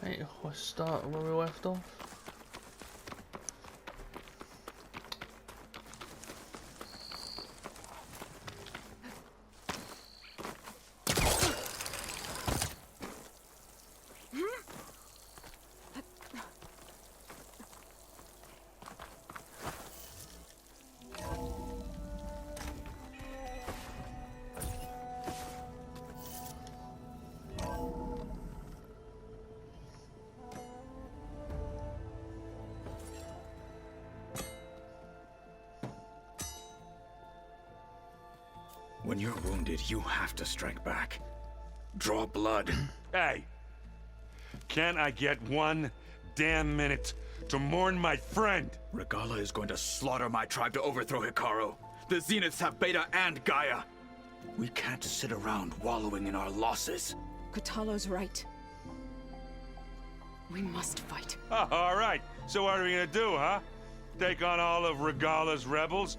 Right, let's start where we left off. When you're wounded, you have to strike back. Draw blood. Hey! Can't I get one damn minute to mourn my friend? Regalla is going to slaughter my tribe to overthrow Hekarro. The Zeniths have Beta and Gaia. We can't sit around wallowing in our losses. Kotallo's right. We must fight. Oh, all right. So what are we gonna do, huh? Take on all of Regalla's rebels?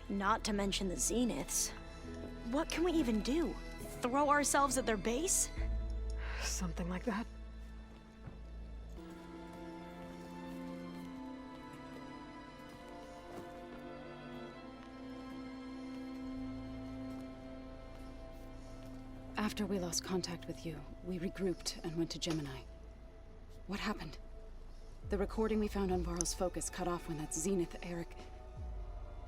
Not to mention the Zeniths. What can we even do? Throw ourselves at their base? Something like that. After we lost contact with you, we regrouped and went to Gemini. What happened? The recording we found on Varl's focus cut off when that Zenith Eric...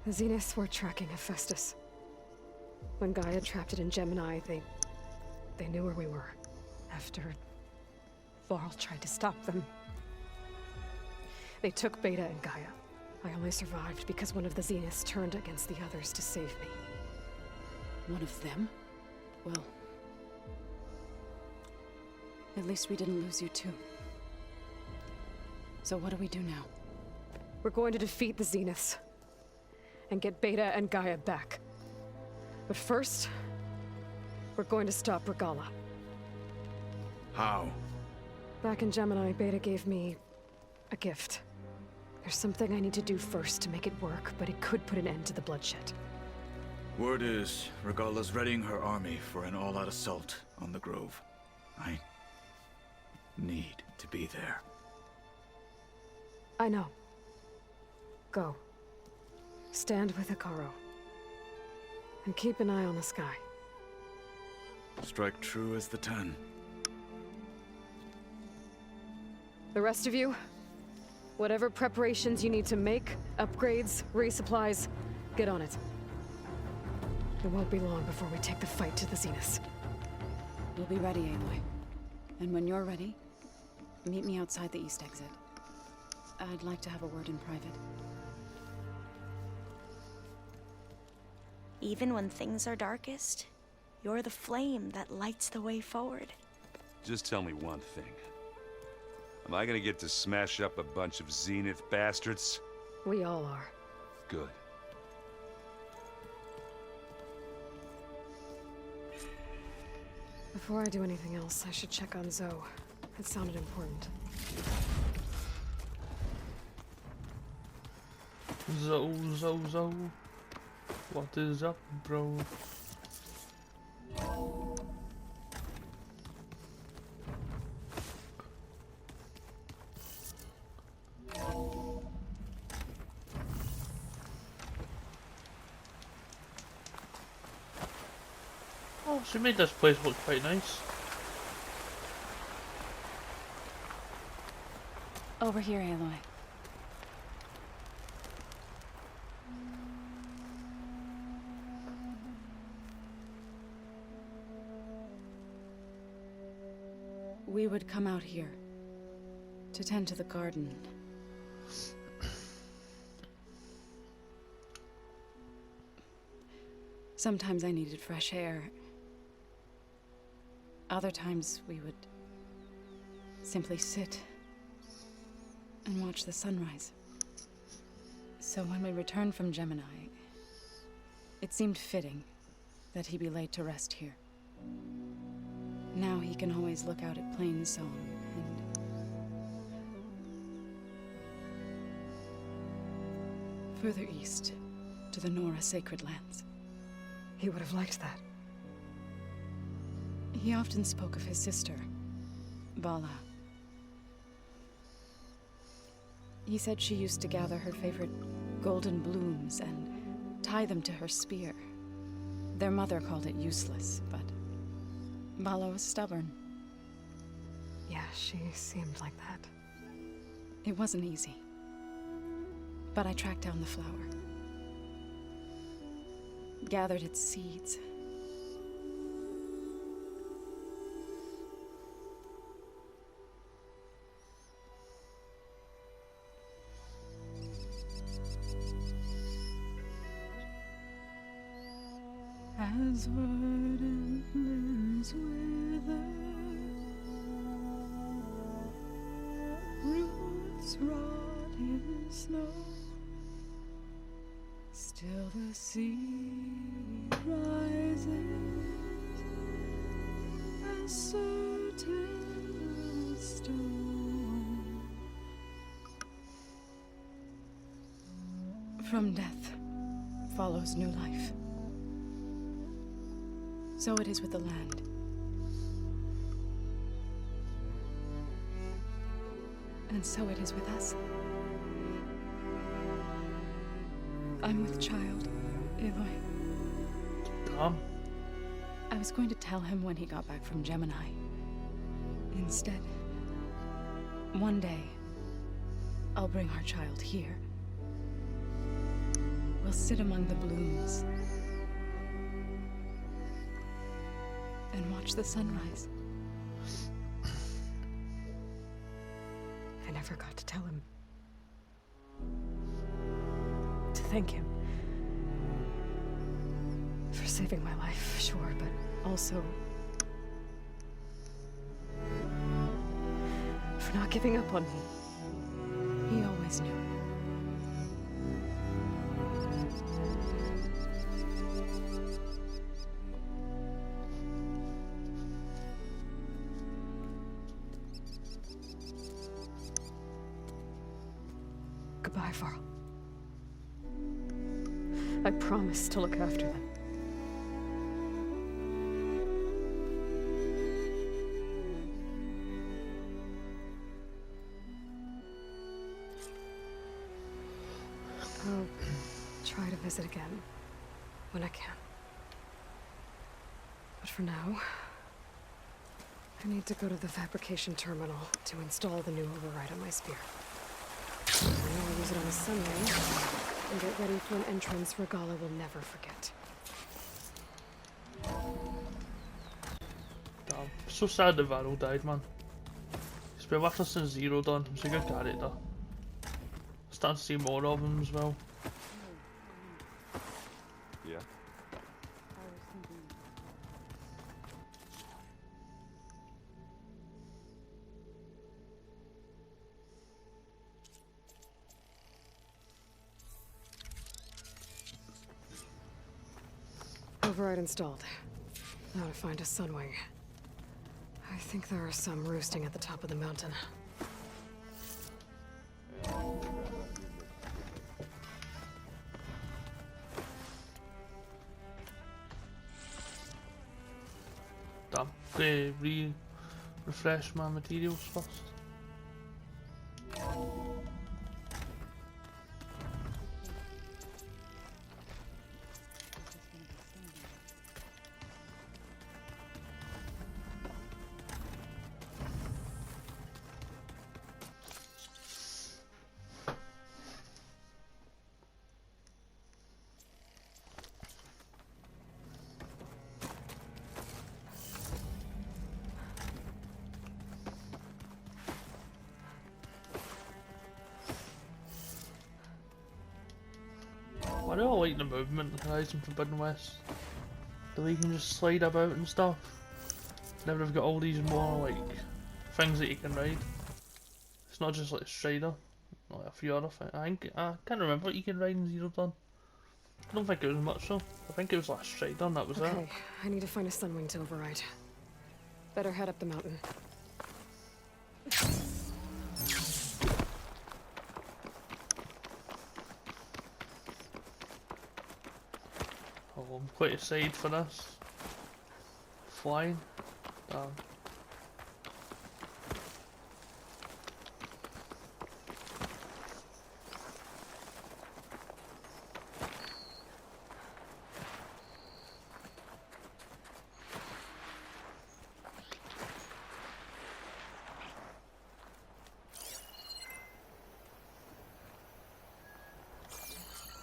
The Zeniths were tracking Hephaestus. When Gaia trapped it in Gemini, they knew where we were. After Varl tried to stop them, they took Beta and Gaia. I only survived because one of the Zeniths turned against the others to save me. One of them? Well... at least we didn't lose you too. So what do we do now? We're going to defeat the Zeniths and get Beta and Gaia back. But first, we're going to stop Regalla. How? Back in Gemini, Beta gave me a gift. There's something I need to do first to make it work, but it could put an end to the bloodshed. Word is, Regalla's readying her army for an all-out assault on the Grove. I need to be there. I know. Go. Stand with Hekarro. And keep an eye on the sky. Strike true as the 10. The rest of you, whatever preparations you need to make, upgrades, resupplies, get on it. It won't be long before we take the fight to the Zeniths. We'll be ready, Aloy. And when you're ready, meet me outside the east exit. I'd like to have a word in private. Even when things are darkest, you're the flame that lights the way forward. Just tell me one thing. Am I gonna get to smash up a bunch of Zenith bastards? We all are. Good. Before I do anything else, I should check on Zoe. It sounded important. Zo. What is up, bro? Oh, she made this place look quite nice. Over here, Aloy. We would come out here to tend to the garden. Sometimes I needed fresh air. Other times we would simply sit and watch the sunrise. So when we returned from Gemini, it seemed fitting that he be laid to rest here. Now he can always look out at Plain Zone and... further east, to the Nora Sacred Lands. He would have liked that. He often spoke of his sister, Bala. He said she used to gather her favorite golden blooms and tie them to her spear. Their mother called it useless, but Bala was stubborn. Yeah, she seemed like that. It wasn't easy. But I tracked down the flower. Gathered its seeds. As verdant limbs wither, roots rot in snow, still the seed rises, as certain as stone. From death follows new life. So it is with the land. And so it is with us. I'm with child, Aloy. Damn. I was going to tell him when he got back from Gemini. Instead, one day, I'll bring our child here. We'll sit among the blooms and watch the sunrise. I never got to tell him. To thank him. For saving my life, sure, but also for not giving up on me. He always knew. Goodbye, Varl. I promise to look after them. I'll try to visit again when I can. But for now, I need to go to the fabrication terminal to install the new override on my spear. I'll use it on a sunray and get ready for an entrance Regalla will never forget. Damn. So sad that Varro died, man. He's been with us since Zero Dawn. He's a good character. Starting to see more of him as well. Yeah? Override installed. Now to find a sunwing. I think there are some roosting at the top of the mountain. Damn. Refresh my materials first. I do like the movement in Horizon Forbidden West. The way you can just slide about and stuff. Now they've got all these more like things that you can ride. It's not just like Strider, like a few other things. I can't remember what you can ride in Zero Dawn. I don't think it was much though. I think it was like Strider and that was Okay, it. I need to find a sunwing to override. Better head up the mountain. Oh, I'm quite excited for this. Flying. Damn.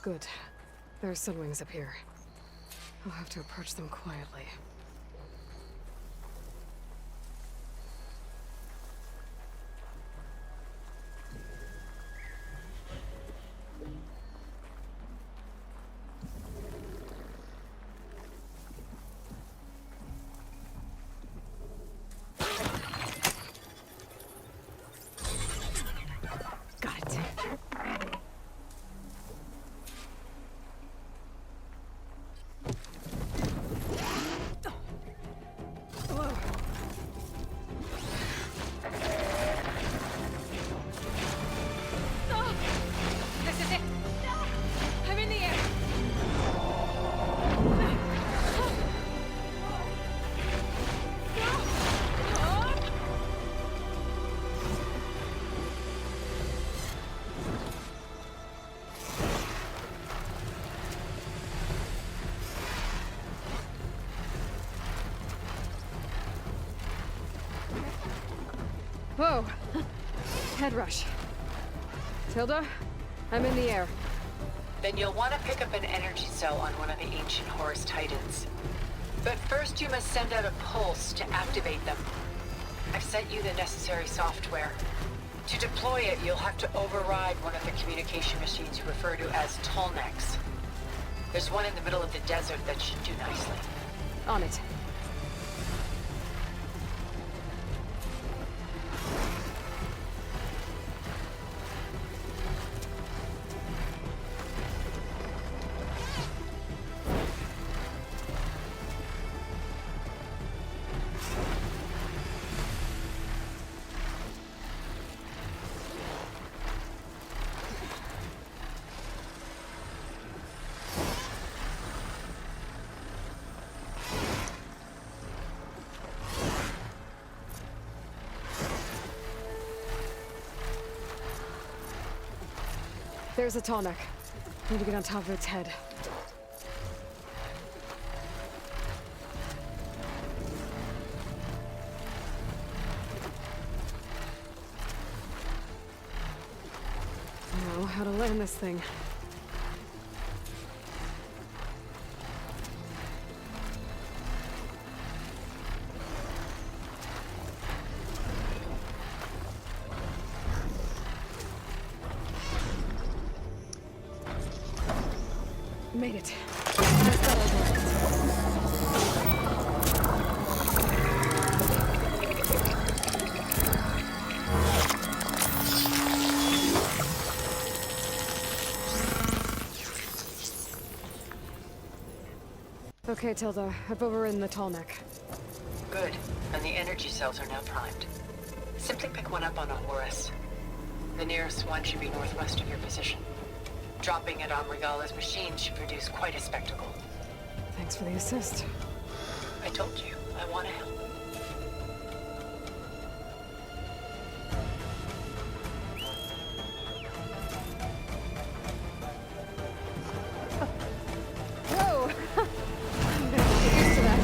Good. There are Sunwings up here. I'll have to approach them quietly. Got it. This is it. I'm in the air. Whoa! Head rush. Tilda, I'm in the air. Then you'll want to pick up an energy cell on one of the ancient Horus Titans. But first you must send out a pulse to activate them. I've sent you the necessary software. To deploy it, you'll have to override one of the communication machines you refer to as Tolnecs. There's one in the middle of the desert that should do nicely. On it. There's a Tallneck. Need to get on top of its head. Now, how to land this thing. Made it. That's better. Okay, Tilda. I've overridden the Tallneck. Good. And the energy cells are now primed. Simply pick one up on a Horus. The nearest one should be northwest of your position. Dropping it on Regalla's machine should produce quite a spectacle. Thanks for the assist. I told you, I want to help. Whoa! I'm gonna get used to that.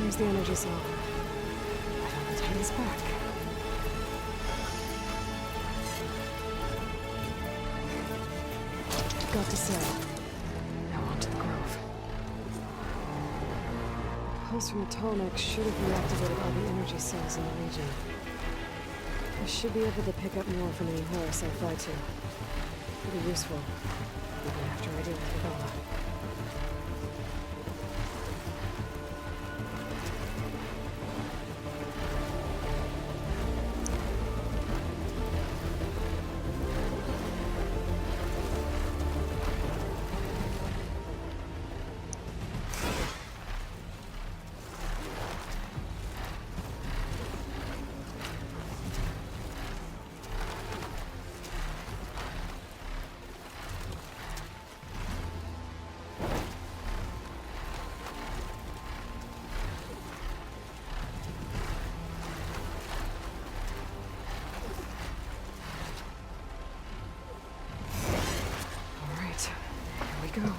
Here's the energy cell. Right on the Titan's back. we've got to say. Now on to the Grove. Pulse from Tolnek should have reactivated all the energy cells in the region. I should be able to pick up more from any Horus I fly to. Pretty useful, even after I deal with Regalla. Go.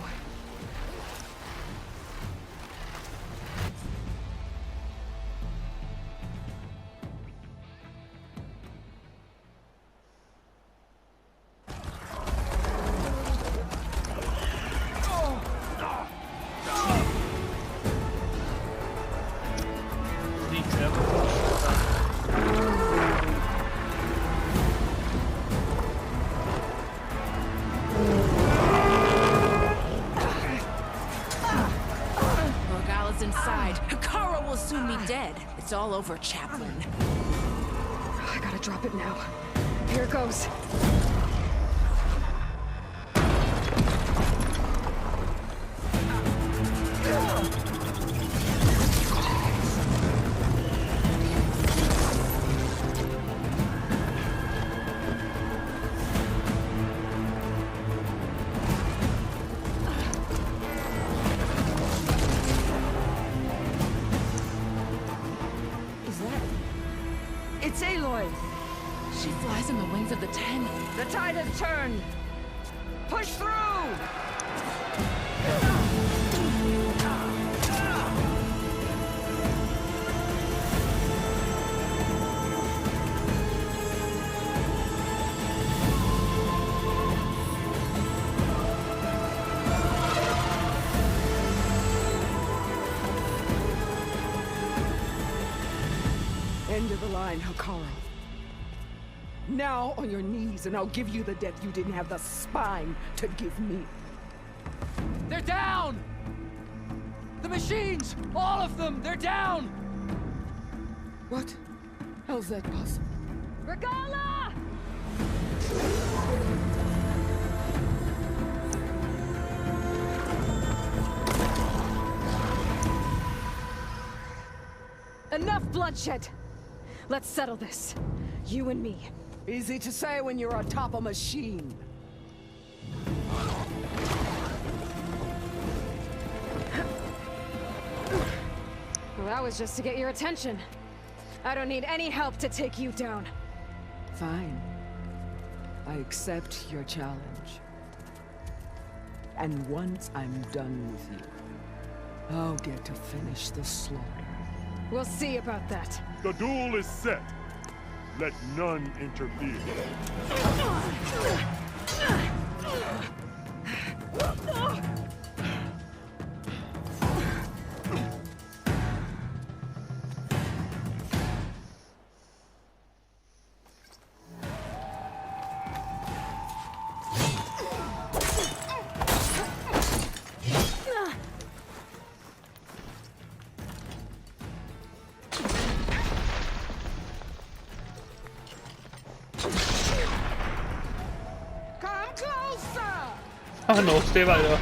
Dead. It's all over, Chaplain. I gotta drop it now. Here goes. It's Aloy! She flies on the wings of the Ten. The tide has turned! Push through! End of the line, Hekarro. Now on your knees, and I'll give you the death you didn't have the spine to give me. They're down! The machines! All of them! They're down! What? How's that possible? Regalla! Enough bloodshed! Let's settle this. You and me. Easy to say when you're atop a machine. Well, that was just to get your attention. I don't need any help to take you down. Fine. I accept your challenge. And once I'm done with you, I'll get to finish the slaughter. We'll see about that. The duel is set. Let none interfere. Oh no, stay back there.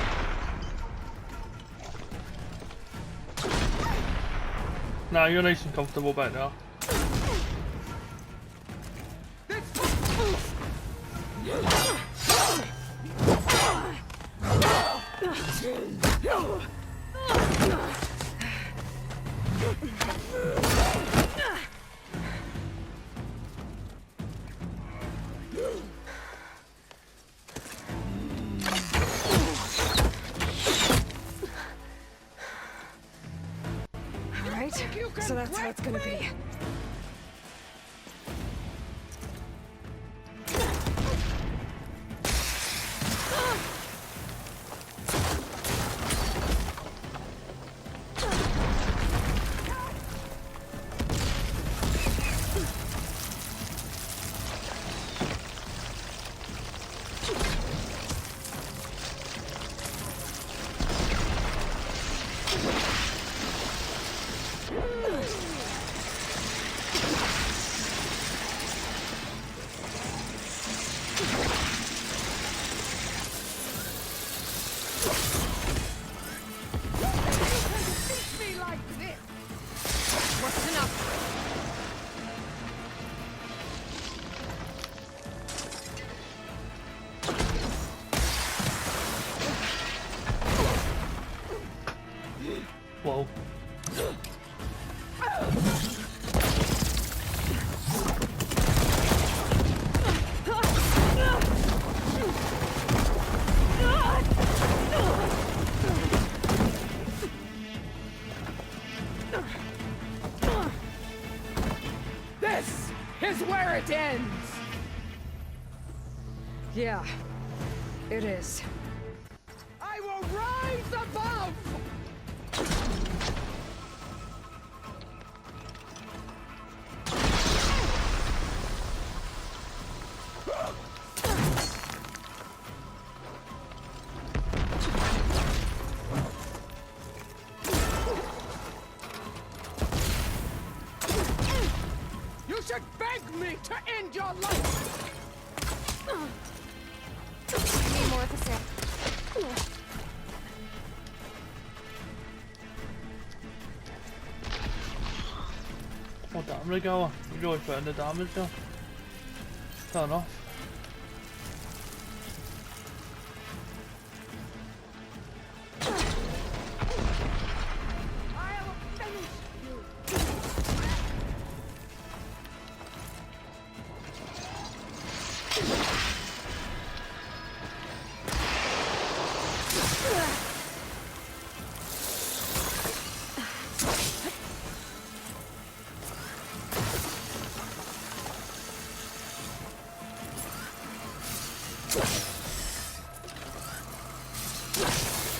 Nah, you're nice and comfortable back there. So that's how it's gonna be. This is where it ends! Yeah, it is. I will rise above! You should beg me to end your life! Need more of the same. What damage go? You're always putting the damage though. Fair enough.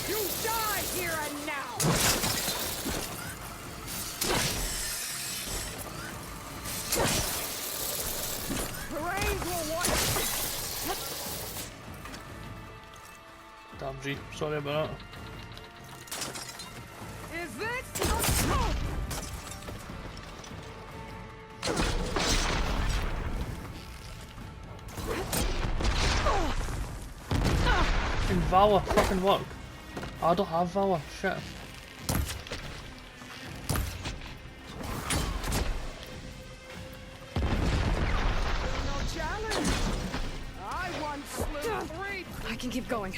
You die here and now! Parade will watch. Damn G, sorry about that. Is this a smoke? Fucking Valor fucking work. I don't have Valor, shit. No challenge. I once slew 3. I can keep going.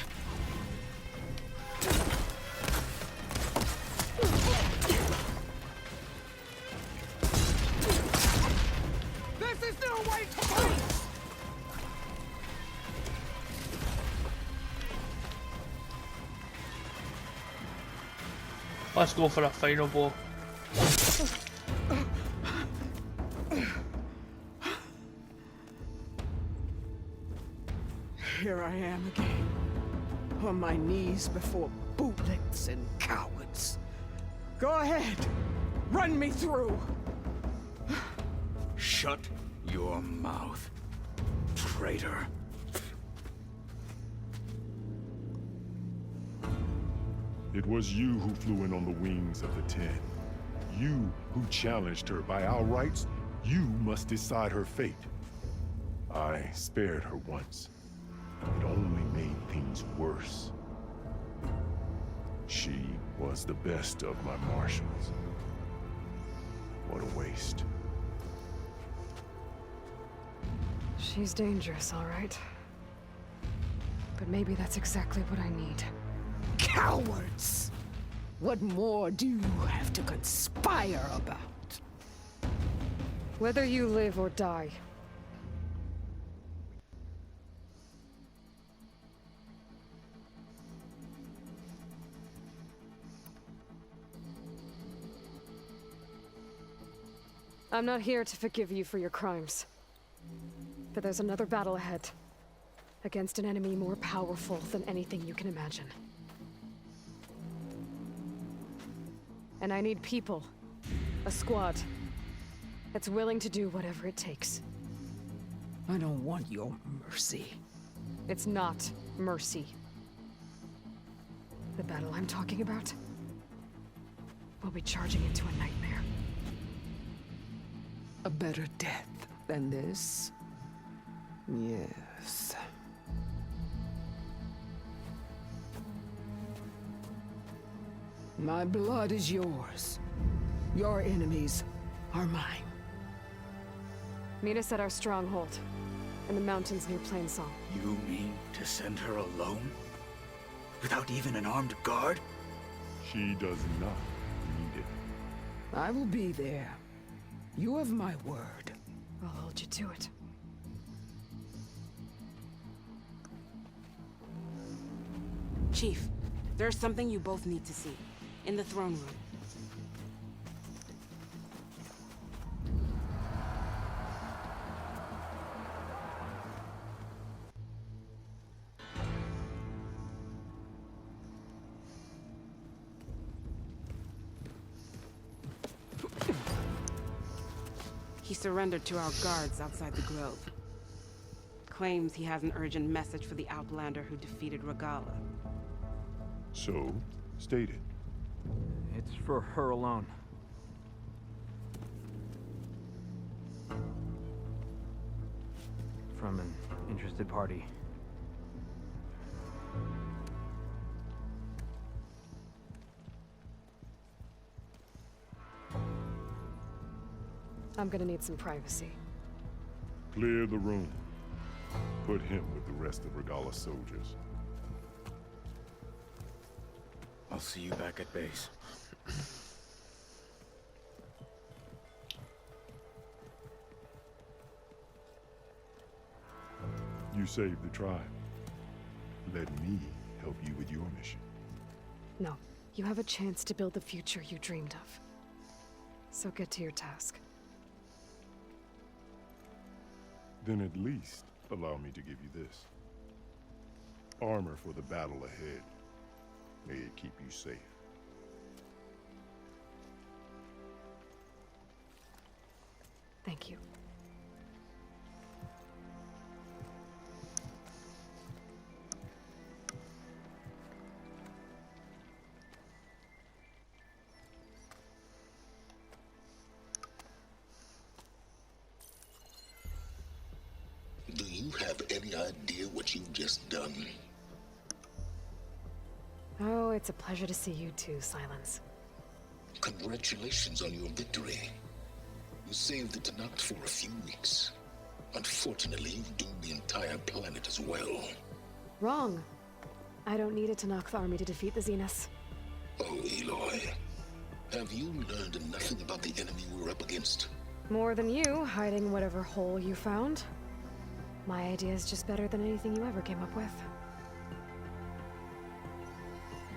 This is no way to fight! Let's go for a final blow. Here I am again, on my knees before bootlets and cowards. Go ahead, run me through. Shut your mouth, traitor. It was you who flew in on the wings of the Ten. You who challenged her. By our rights, you must decide her fate. I spared her once. It only made things worse. She was the best of my marshals. What a waste. She's dangerous, all right. But maybe that's exactly what I need. Cowards! What more do you have to conspire about? Whether you live or die. I'm not here to forgive you for your crimes. But there's another battle ahead. Against an enemy more powerful than anything you can imagine. And I need people. A squad. That's willing to do whatever it takes. I don't want your mercy. It's not mercy. The battle I'm talking about will be charging into a nightmare. A better death than this? Yes. My blood is yours. Your enemies are mine. Meet us at our stronghold, in the mountains near Plainsong. You mean to send her alone? Without even an armed guard? She does not need it. I will be there. You have my word. I'll hold you to it. Chief, there's something you both need to see. In the throne room. surrendered to our guards outside the grove. Claims he has an urgent message for the Outlander who defeated Regala. So, state it. It's for her alone. From an interested party. I'm gonna need some privacy. Clear the room. Put him with the rest of Regala's soldiers. I'll see you back at base. You saved the tribe. Let me help you with your mission. No, you have a chance to build the future you dreamed of. So get to your task. Then at least allow me to give you this. Armor for the battle ahead. May it keep you safe. Thank you. Do you have any idea what you've just done? Oh, it's a pleasure to see you too, Silence. Congratulations on your victory. You saved the Tenakth for a few weeks. Unfortunately, you've doomed the entire planet as well. Wrong. I don't need a Tenakth army to defeat the Zeniths. Oh, Aloy. Have you learned nothing about the enemy we're up against? More than you, hiding whatever hole you found. My idea is just better than anything you ever came up with.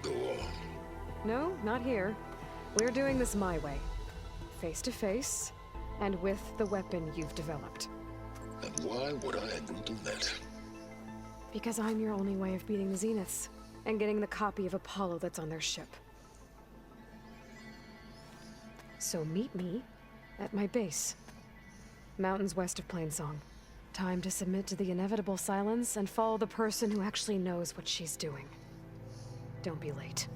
Go on. No, not here. We're doing this my way. Face to face, and with the weapon you've developed. And why would I agree to that? Because I'm your only way of beating the Zeniths, and getting the copy of Apollo that's on their ship. So meet me at my base. Mountains west of Plainsong. Time to submit to the inevitable silence and follow the person who actually knows what she's doing. Don't be late.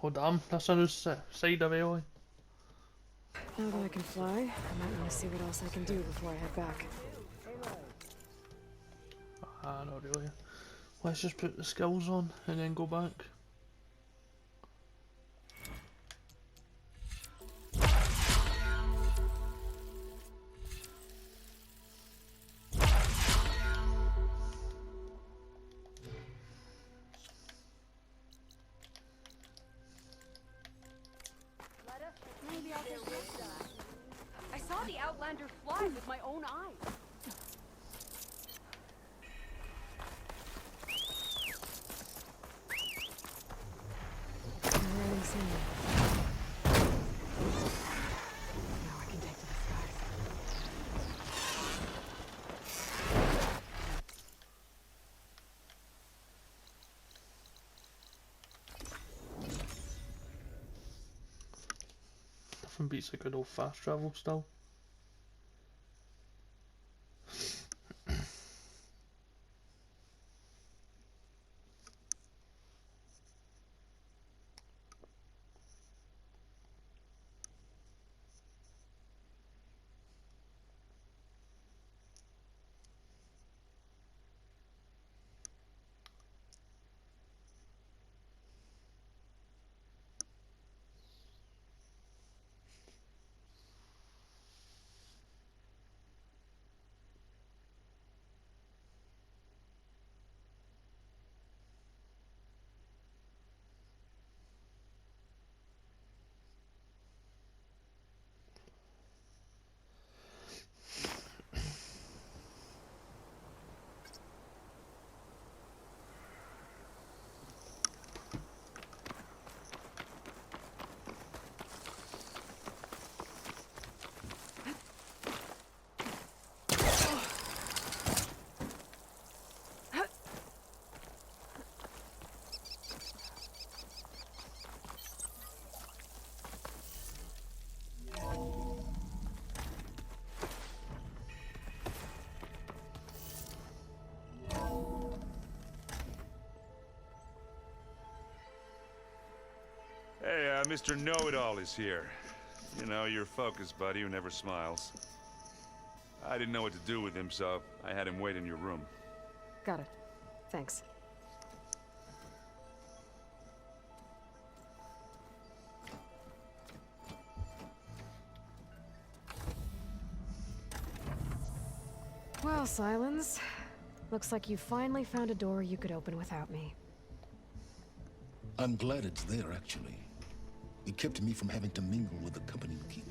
Oh damn, that's on his side of Aloy. Now that I can fly, I might want to see what else I can do before I head back. Ah, not really. Let's just put the skills on and then go back. I saw the Outlander fly with my own eyes. I'm really seeing it. Now I can take to the skies. Nothing beats a good old fast travel still. Mr. Know-It-All is here. You know, your focus buddy who never smiles. I didn't know what to do with him, so I had him wait in your room. Got it. Thanks. Well, Silence. Looks like you finally found a door you could open without me. I'm glad it's there, actually. It kept me from having to mingle with the company you keep.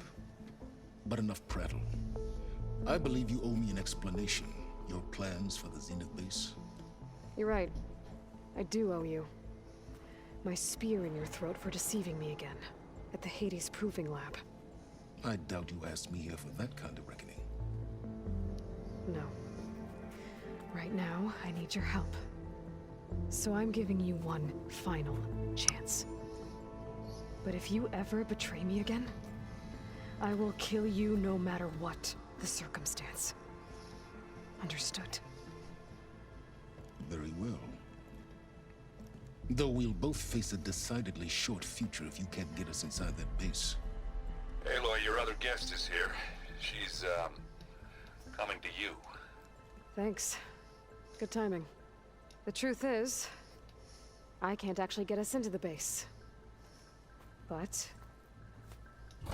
But enough prattle. I believe you owe me an explanation. Your plans for the Zenith base? You're right. I do owe you. My spear in your throat for deceiving me again. At the Hades Proving Lab. I doubt you asked me here for that kind of reckoning. No. Right now, I need your help. So I'm giving you one final chance. But if you ever betray me again, I will kill you no matter what the circumstance. Understood? Very well. Though we'll both face a decidedly short future if you can't get us inside that base. Aloy, your other guest is here. She's, coming to you. Thanks. Good timing. The truth is, I can't actually get us into the base. But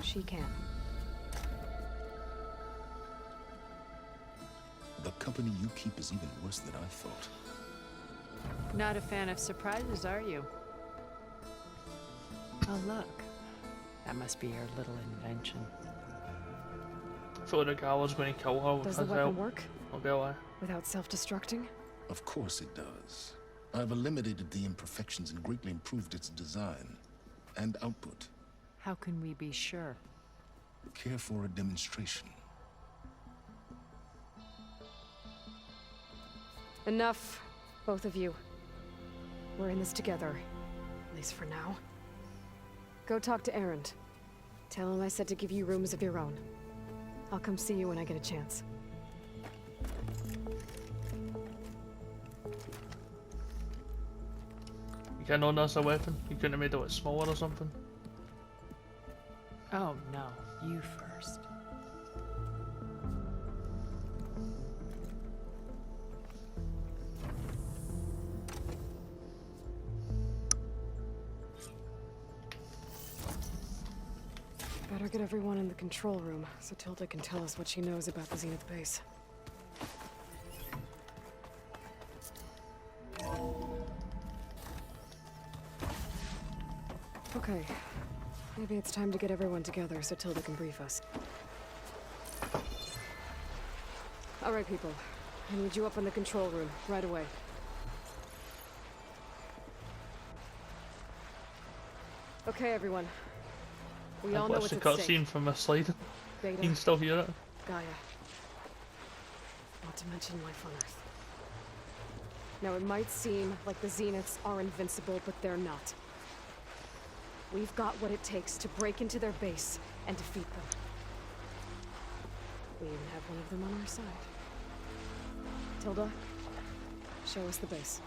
she can. The company you keep is even worse than I thought. Not a fan of surprises, are you? Oh, look. That must be your little invention. I thought the guy was going to kill her with Does his the weapon help. work? I'll go away. Without self-destructing? Of course it does. I've eliminated the imperfections and greatly improved its design and output. How can we be sure? Care for a demonstration? Enough, both of you. We're in this together, at least for now. Go talk to Erend. Tell him I said to give you rooms of your own. I'll come see you when I get a chance. You can't know that's a weapon? You couldn't have made it smaller or something? Oh, no. You first. Better get everyone in the control room so Tilda can tell us what she knows about the Zenith base. Okay. Maybe it's time to get everyone together so Tilda can brief us. All right, people. I need you up in the control room, right away. Okay, everyone. We all know Watch what's the at stake. cutscene from a slide. You Beta, can still hear it. Gaia. Not to mention life on Earth. Now, it might seem like the Zeniths are invincible, but they're not. We've got what it takes to break into their base and defeat them. We even have one of them on our side. Tilda, show us the base.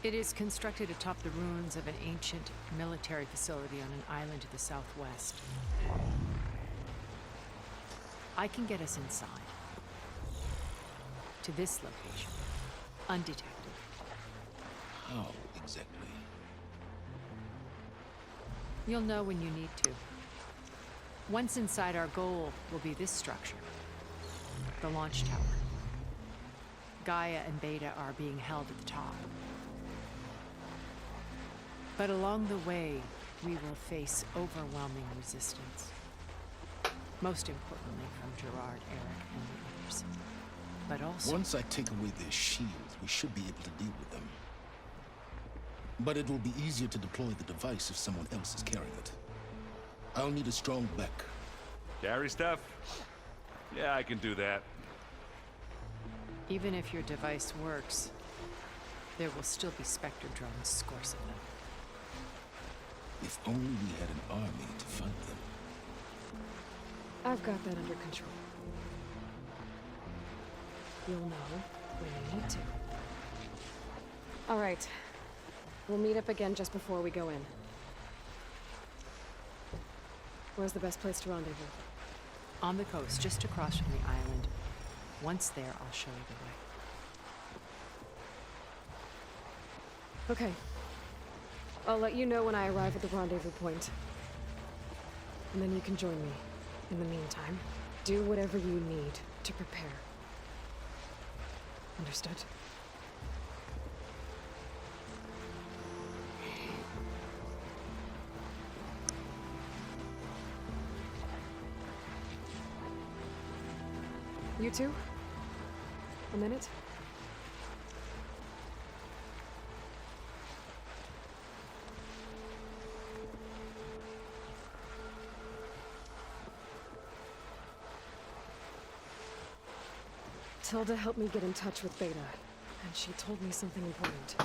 It is constructed atop the ruins of an ancient military facility on an island to the southwest. I can get us inside. To this location. Undetected. How exactly? You'll know when you need to. Once inside, our goal will be this structure. The launch tower. Gaia and Beta are being held at the top. But along the way, we will face overwhelming resistance. Most importantly from Gerard, Eric, and the others. But also... Once I take away their shields, we should be able to deal with them. But it will be easier to deploy the device if someone else is carrying it. I'll need a strong back. Carry stuff? Yeah, I can do that. Even if your device works, there will still be Spectre drones, scores of them. If only we had an army to fight them. I've got that under control. You'll know when you need to. All right. We'll meet up again just before we go in. Where's the best place to rendezvous? On the coast, just across from the island. Once there, I'll show you the way. Okay. I'll let you know when I arrive at the rendezvous point. And then you can join me. In the meantime, do whatever you need to prepare. Understood? You two? A minute? Tilda helped me get in touch with Beta, and she told me something important.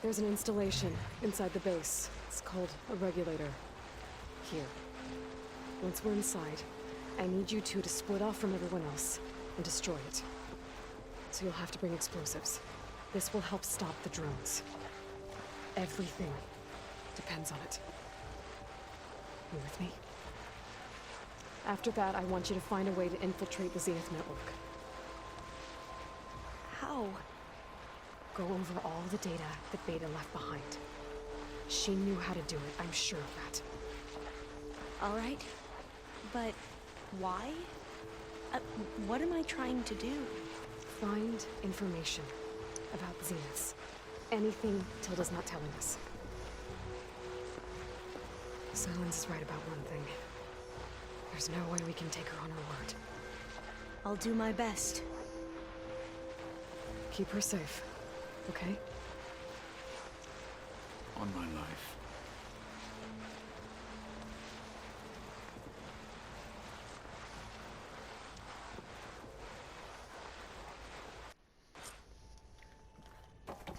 There's an installation inside the base. It's called a regulator. Here. Once we're inside, I need you two to split off from everyone else and destroy it. So you'll have to bring explosives. This will help stop the drones. Everything depends on it. You with me? After that, I want you to find a way to infiltrate the Zenith network. How? Go over all the data that Beta left behind. She knew how to do it, I'm sure of that. All right. But why? What am I trying to do? Find information about the Zeniths. Anything Tilda's not telling us. Silence is right about one thing. There's no way we can take her on her word. I'll do my best. Keep her safe, okay? On my life.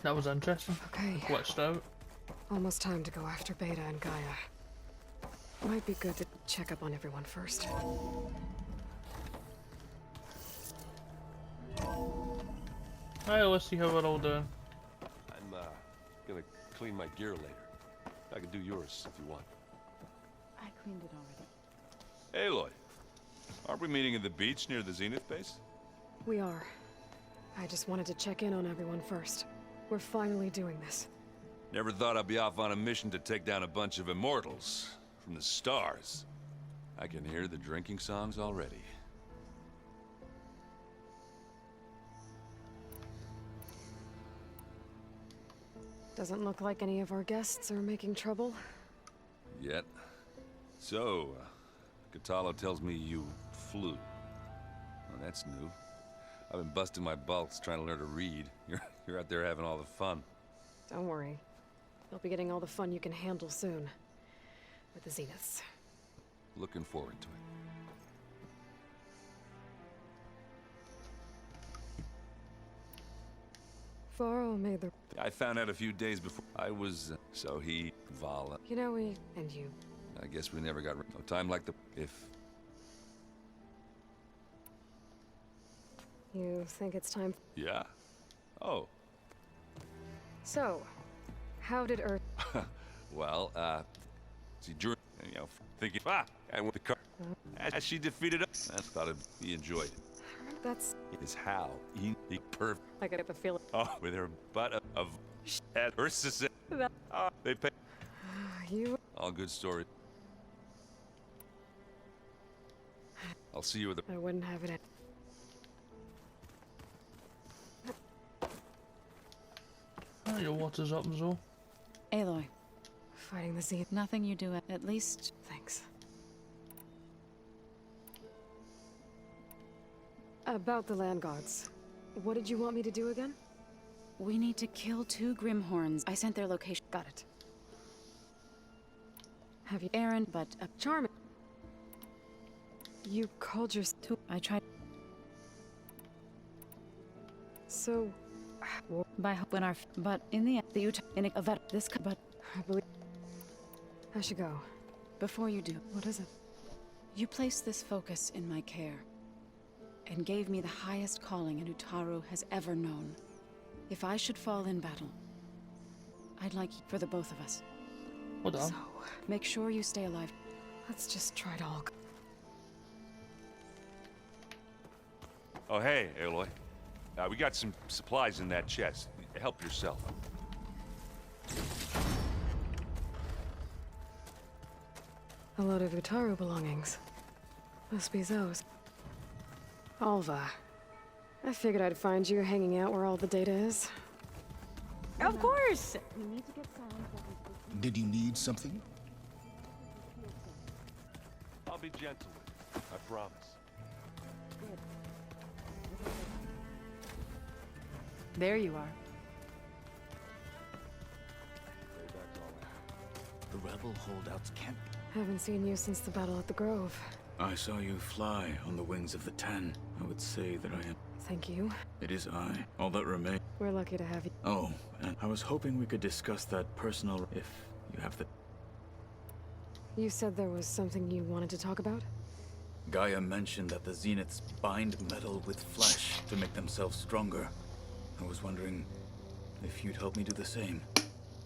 That was interesting. Okay. Glitched out. Almost time to go after Beta and Gaia. Might be good to check up on everyone first. Hi, let's see how we're all doing. I'm gonna clean my gear later. I can do yours if you want. I cleaned it already. Aloy, aren't we meeting at the beach near the Zenith base? We are. I just wanted to check in on everyone first. We're finally doing this. Never thought I'd be off on a mission to take down a bunch of immortals from the stars. I can hear the drinking songs already. Doesn't look like any of our guests are making trouble. Yet. So, Kotallo tells me you flew. Well, that's new. I've been busting my balls trying to learn to read. You're out there having all the fun. Don't worry. You'll be getting all the fun you can handle soon. With the Zeniths. Looking forward to it. Varro made the... I found out a few days before I was... so he, Vala... You know, we... and you. I guess we never got... no time like the... if... You think it's time... Yeah? Oh. So, how did Earth... Well, see, during... you know, thinking... and with the car... as she defeated us, I thought he enjoyed it. That's... Is how he perfect. I get the feeling... Oh, with her butt of at Ursus. They pay... You... All good story. I'll see you at the... I wouldn't have it... Oh, your water's up as well. Aloy. Fighting the Zenith. Nothing you do at least... Thanks. About the Land Gods. What did you want me to do again? We need to kill 2 Grimhorns. I sent their location. Got it. Have you... Aaron, but... Charming. You called your... I tried... So... By when our... But in the end, the Utah... In a vet... This... But... I believe... I should go. Before you do... What is it? You placed this focus in my care. And gave me the highest calling an Utaru has ever known. If I should fall in battle, I'd like for the both of us. Hold on. So, make sure you stay alive. Let's just try to all. Oh, hey, Aloy. We got some supplies in that chest. Help yourself. A lot of Utaru belongings. Must be Zoe's. Alva. I figured I'd find you hanging out where all the data is. Of course! Did you need something? I'll be gentle with you. I promise. There you are. The rebel holdouts can't. Haven't seen you since the battle at the Grove. I saw you fly on the wings of the Ten. I would say that I am. Thank you. It is I. All that remains. We're lucky to have you. Oh, and I was hoping we could discuss that personal. If you have the. You said there was something you wanted to talk about? Gaia mentioned that the Zeniths bind metal with flesh to make themselves stronger. I was wondering if you'd help me do the same.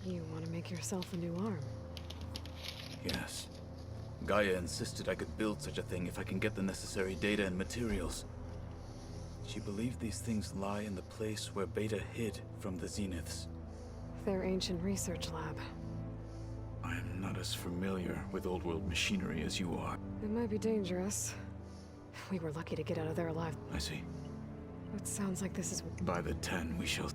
You want to make yourself a new arm? Yes. Gaia insisted I could build such a thing if I can get the necessary data and materials. She believed these things lie in the place where Beta hid from the Zeniths. Their ancient research lab. I am not as familiar with old world machinery as you are. It might be dangerous. We were lucky to get out of there alive. I see. It sounds like this is... By the 10 we shall...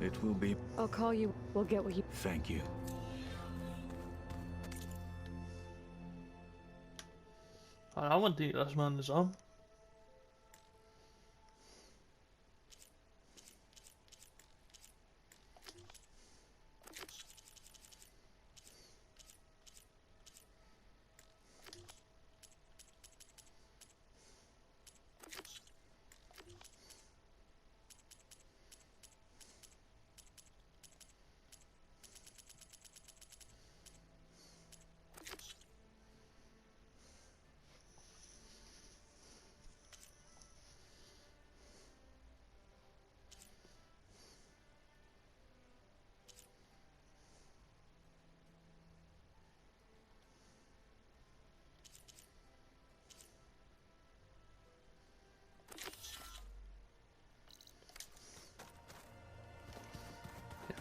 It will be... I'll call you. We'll get what you... Thank you. I want to eat this man is on.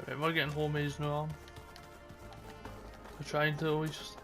Right, we're getting homies now. We're trying to at least.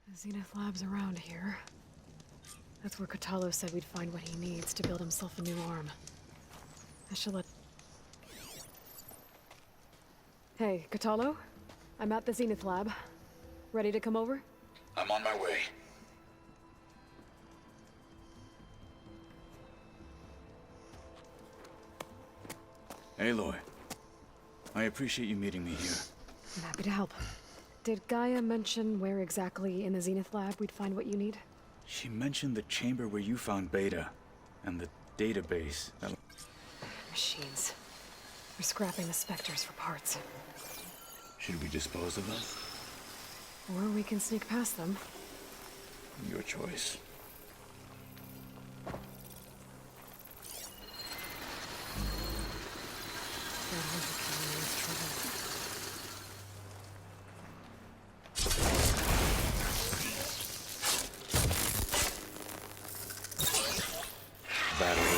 The Zenith Lab's around here. That's where Kotallo said we'd find what he needs to build himself a new arm. I should let... Hey, Kotallo? I'm at the Zenith Lab. Ready to come over? I'm on my way. Aloy, I appreciate you meeting me here. I'm happy to help. Did Gaia mention where exactly in the Zenith Lab we'd find what you need? She mentioned the chamber where you found Beta, and the database. Machines. We're scrapping the Spectres for parts. Should we dispose of them? Or we can sneak past them. Your choice. battery it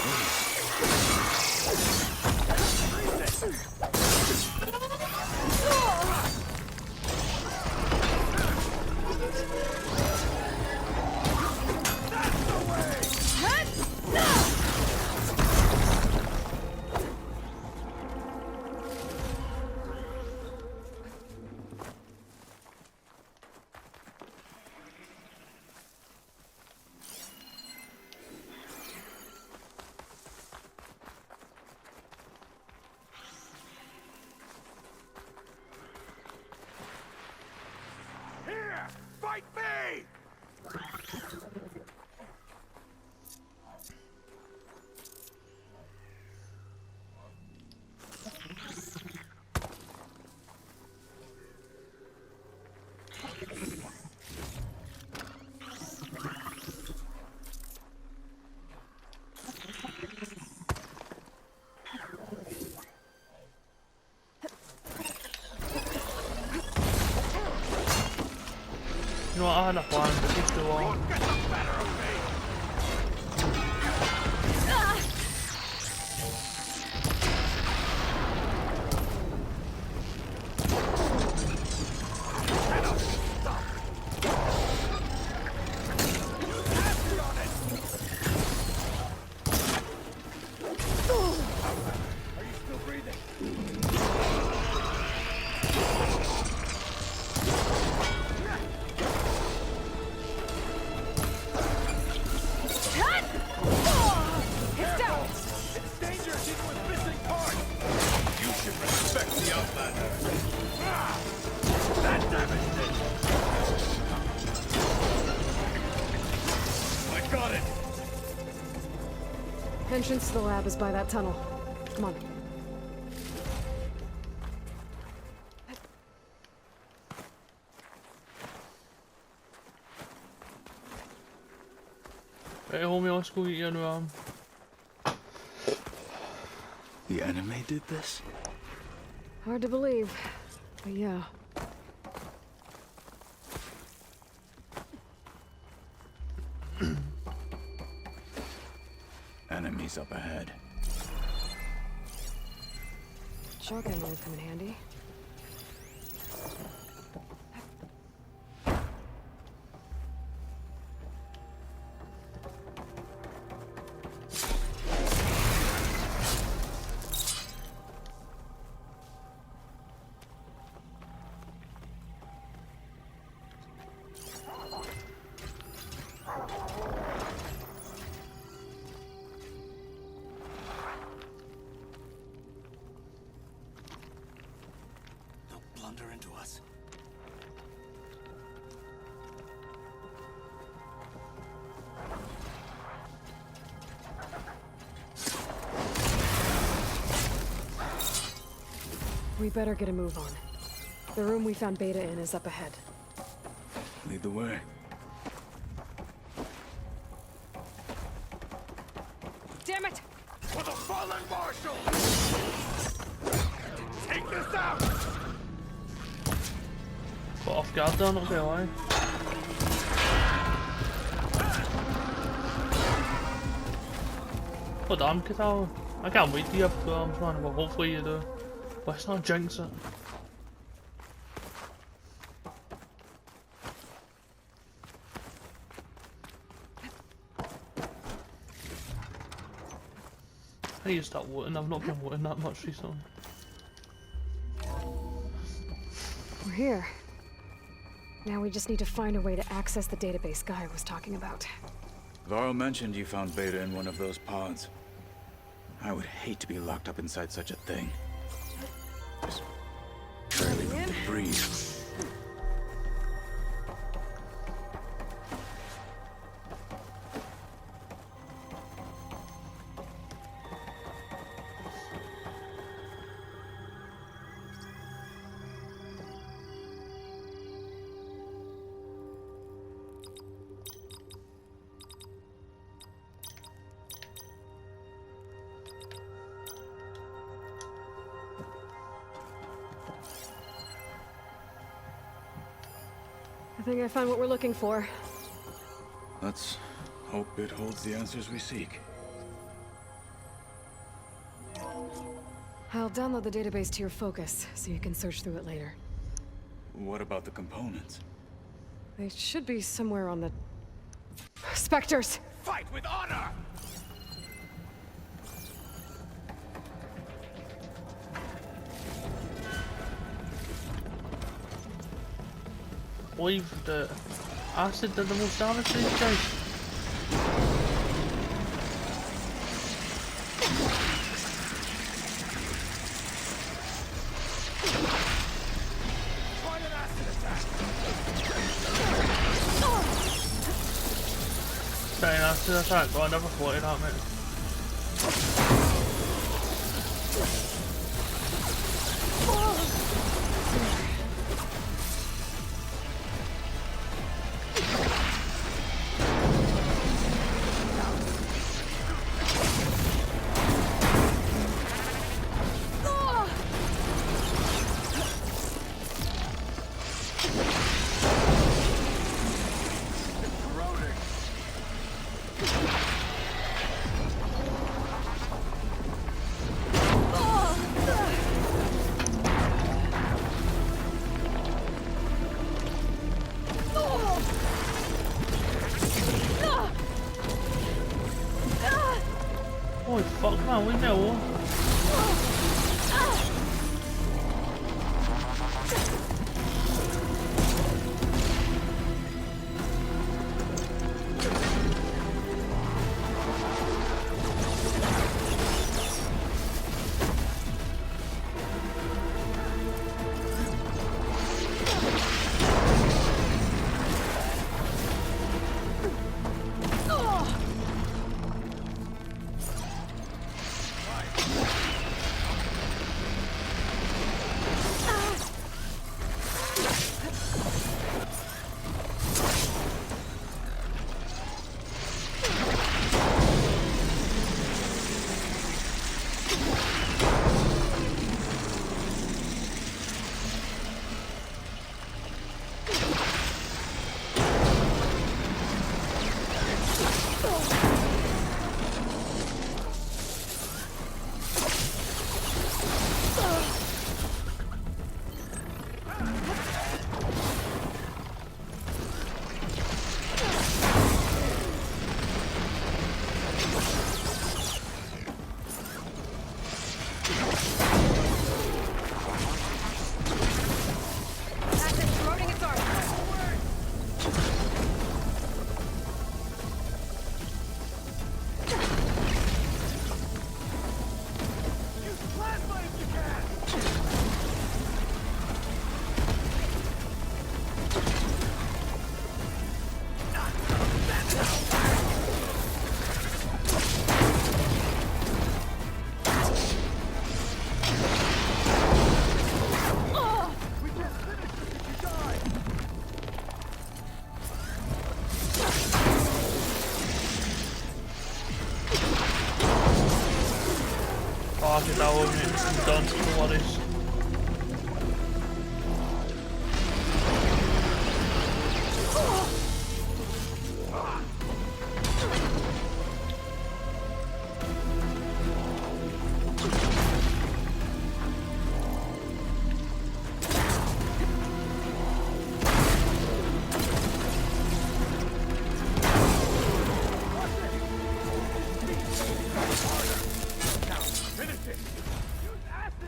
Here! Fight me! You know what, I had a plan, but it's too long. Entrance to the lab is by that tunnel. Come on. Right, homie, let's go get you a new arm. The anime did this? Hard to believe, but yeah. Enemies up ahead. Shotgun would come in handy. Blunder into us. We better get a move on. The room we found Beta in is up ahead. Lead the way. Damn it! For the fallen marshal! Take this out! Caught off guard there, not gonna lie. Oh damn, Katala. I can't wait till you have 2 arms, man. Well, hopefully you do. But it's not jinx it. I need to start looting. I've not been looting that much recently. We're here. Now we just need to find a way to access the database Guy was talking about. Varl mentioned you found Beta in one of those pods. I would hate to be locked up inside such a thing. Just barely room to breathe. I think I found what we're looking for. Let's hope it holds the answers we seek. I'll download the database to your Focus, so you can search through it later. What about the components? They should be somewhere on the... Spectres! Fight with honor! Believe the acid did the most damage to these guys. Trying acid attack, but I never thought it happened. Holy fuck man, we know. Fuck it, that wasn't instant done to what is.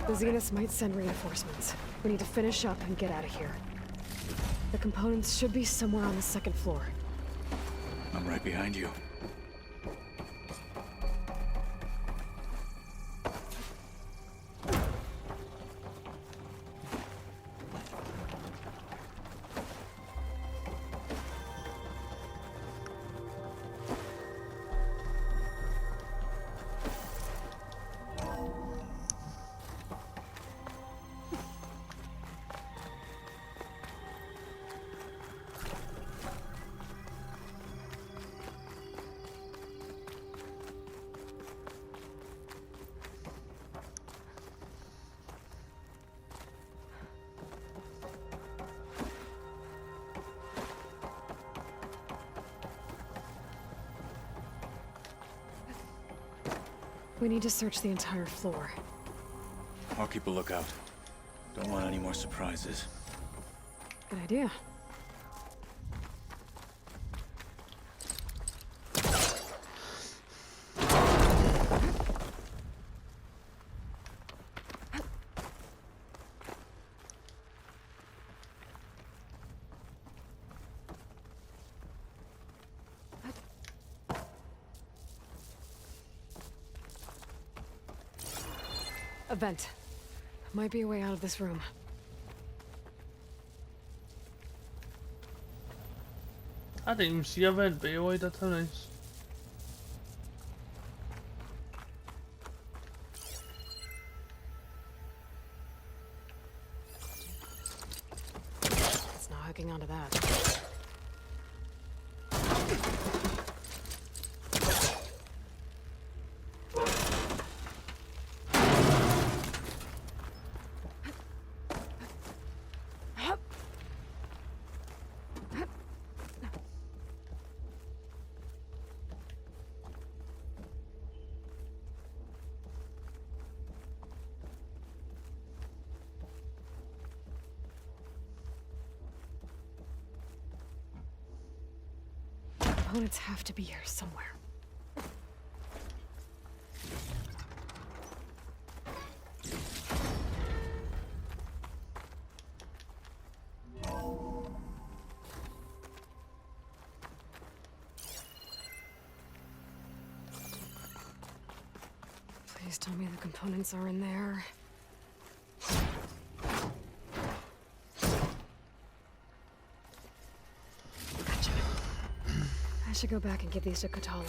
The Zeniths might send reinforcements. We need to finish up and get out of here. The components should be somewhere on the second floor. I'm right behind you. We need to search the entire floor. I'll keep a lookout. Don't want any more surprises. Good idea. A vent. Might be a way out of this room. I didn't even see a vent, but why that's so nice. It's not hooking onto that. Components have to be here somewhere. Please tell me the components are in there. Gotcha. I should go back and give these to Kotallo.